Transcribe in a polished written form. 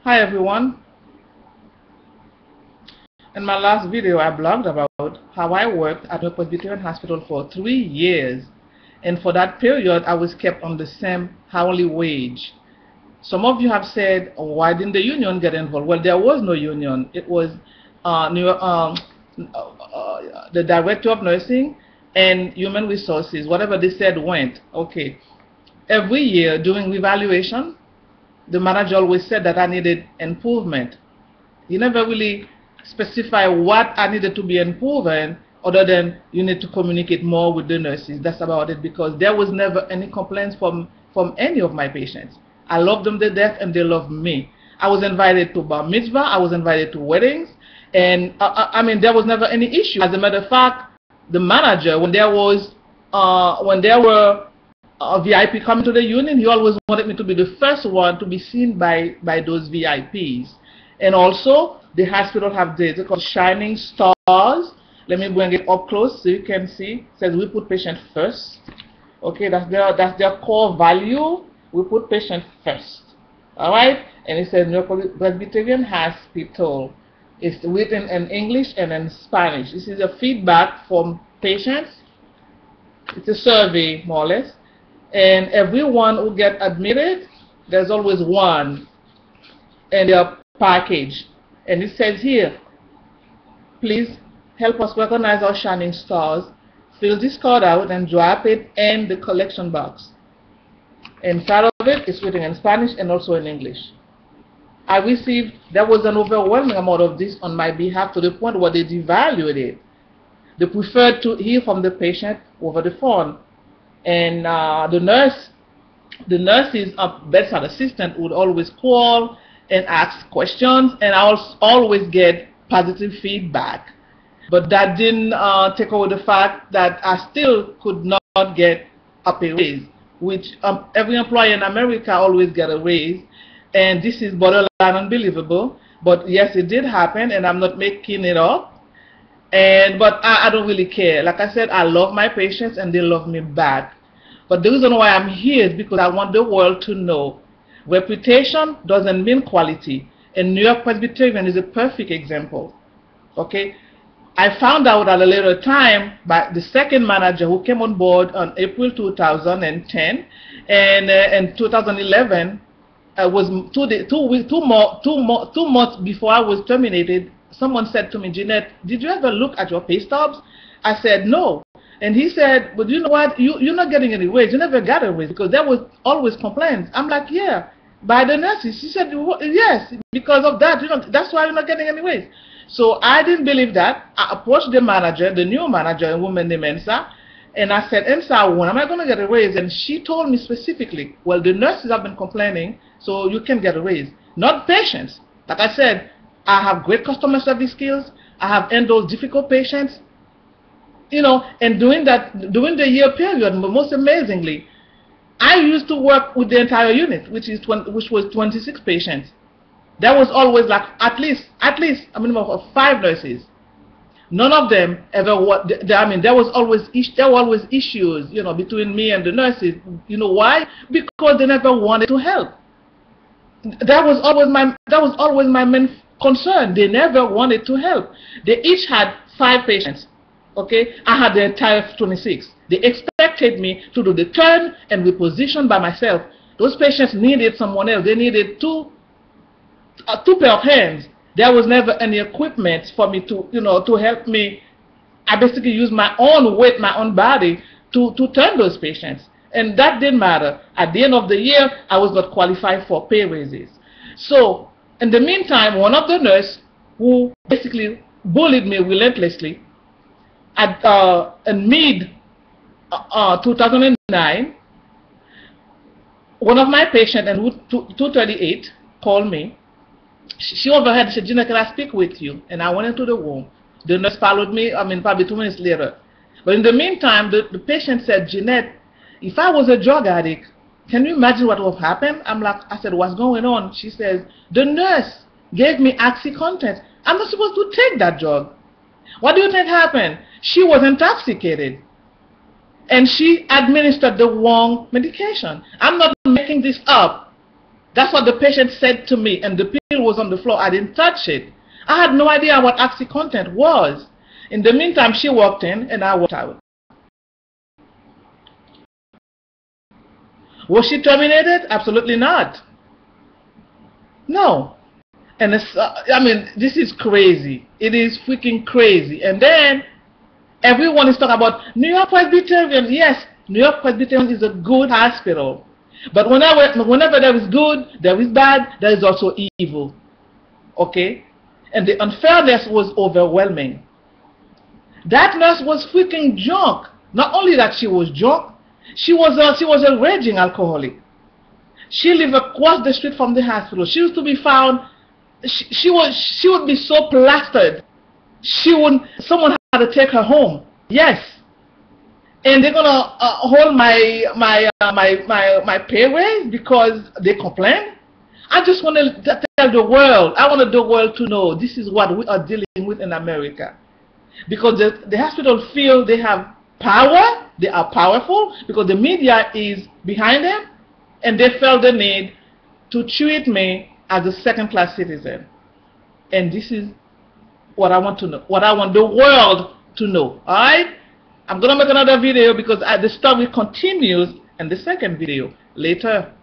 Hi everyone. In my last video I blogged about how I worked at the Presbyterian Hospital for 3 years, and for that period I was kept on the same hourly wage. Some of you have said, why didn't the union get involved? Well, there was no union. It was the director of nursing and human resources. Whatever they said went. Okay. Every year during evaluation, the manager always said that I needed improvement. He never really specified what I needed to be improving, other than you need to communicate more with the nurses. That's about it, because there was never any complaints from any of my patients. I loved them to death and they loved me. I was invited to bar mitzvah, I was invited to weddings, and I mean, there was never any issue. As a matter of fact, the manager, when there were VIP coming to the union, he always wanted me to be the first one to be seen by those VIPs. And also, the hospital have this called shining stars. Let me bring it up close so you can see. It says we put patient first. Okay, that's their core value. We put patient first. All right, and it says York Presbyterian Hospital. It's written in English and in Spanish. This is a feedback from patients. It's a survey, more or less. And everyone who get admitted, there's always one in their package. And it says here, please help us recognize our shining stars. Fill this card out and drop it in the collection box. Inside of it, it's written in Spanish and also in English. There was an overwhelming amount of this on my behalf, to the point where they devalued it. They preferred to hear from the patient over the phone. And the nurses, bedside assistant, would always call and ask questions, and I always get positive feedback. But that didn't take away the fact that I still could not get a pay raise, which every employee in America always get a raise, and this is borderline unbelievable. But yes, it did happen, and I'm not making it up. But I don't really care. Like I said, I love my patients and they love me back. But the reason why I'm here is because I want the world to know reputation doesn't mean quality. And New York Presbyterian is a perfect example. Okay, I found out at a later time by the second manager who came on board on April 2010, and in 2011, was 2 months before I was terminated. Someone said to me, Jeanette, did you ever look at your pay stubs? I said no. And he said, but you know what, you're not getting any raise. You never got a raise, because there was always complaints. I'm like, yeah, by the nurses. He said, yes, because of that, that's why you're not getting any raise. So I didn't believe that. I approached the manager, the new manager, a woman named Ensa, and I said, Ensa, when am I going to get a raise? And she told me specifically, well, the nurses have been complaining, so you can get a raise. Not patients. Like I said, I have great customer service skills. I have handled difficult patients. And during the year period, most amazingly, I used to work with the entire unit, which was 26 patients. There was always like at least a minimum of 5 nurses. None of them ever. There were always issues, between me and the nurses. You know why? Because they never wanted to help. That was always my main concern. They never wanted to help. They each had 5 patients. Okay, I had the entire 26. They expected me to do the turn and reposition by myself. Those patients needed someone else. They needed two pair of hands. There was never any equipment for me to help me. I basically used my own weight, my own body to turn those patients. And that didn't matter. At the end of the year, I was not qualified for pay raises. So, in the meantime, one of the nurses who basically bullied me relentlessly, in mid 2009, one of my patients in Route 238 called me. She overheard. She said, Gina, can I speak with you? And I went into the room. The nurse followed me, probably 2 minutes later. But in the meantime, the patient said, Jeanette, if I was a drug addict, can you imagine what would have happened? I said, what's going on? She says, the nurse gave me OxyContin. I'm not supposed to take that drug. What do you think happened? She was intoxicated, and she administered the wrong medication. I'm not making this up. That's what the patient said to me, and the pill was on the floor. I didn't touch it. I had no idea what OxyContin was. In the meantime, she walked in and I walked out. Was she terminated? Absolutely not. No. And it's, I mean, this is crazy. It is freaking crazy. And then everyone is talking about New York Presbyterian. Yes, New York Presbyterian is a good hospital. But whenever there is good, there is bad, there is also evil. Okay? And the unfairness was overwhelming. That nurse was freaking drunk. Not only that she was drunk, she was a raging alcoholic. She lived across the street from the hospital. She used to be found. She would be so plastered. Someone had to take her home. Yes. And they're gonna hold my pay raise because they complain. I just want to tell the world. I want the world to know this is what we are dealing with in America. Because the hospital feel they have power, they are powerful, because the media is behind them, and they felt the need to treat me as a second-class citizen. And this is what I want to know, what I want the world to know. Alright? I'm going to make another video because the story continues in the second video later.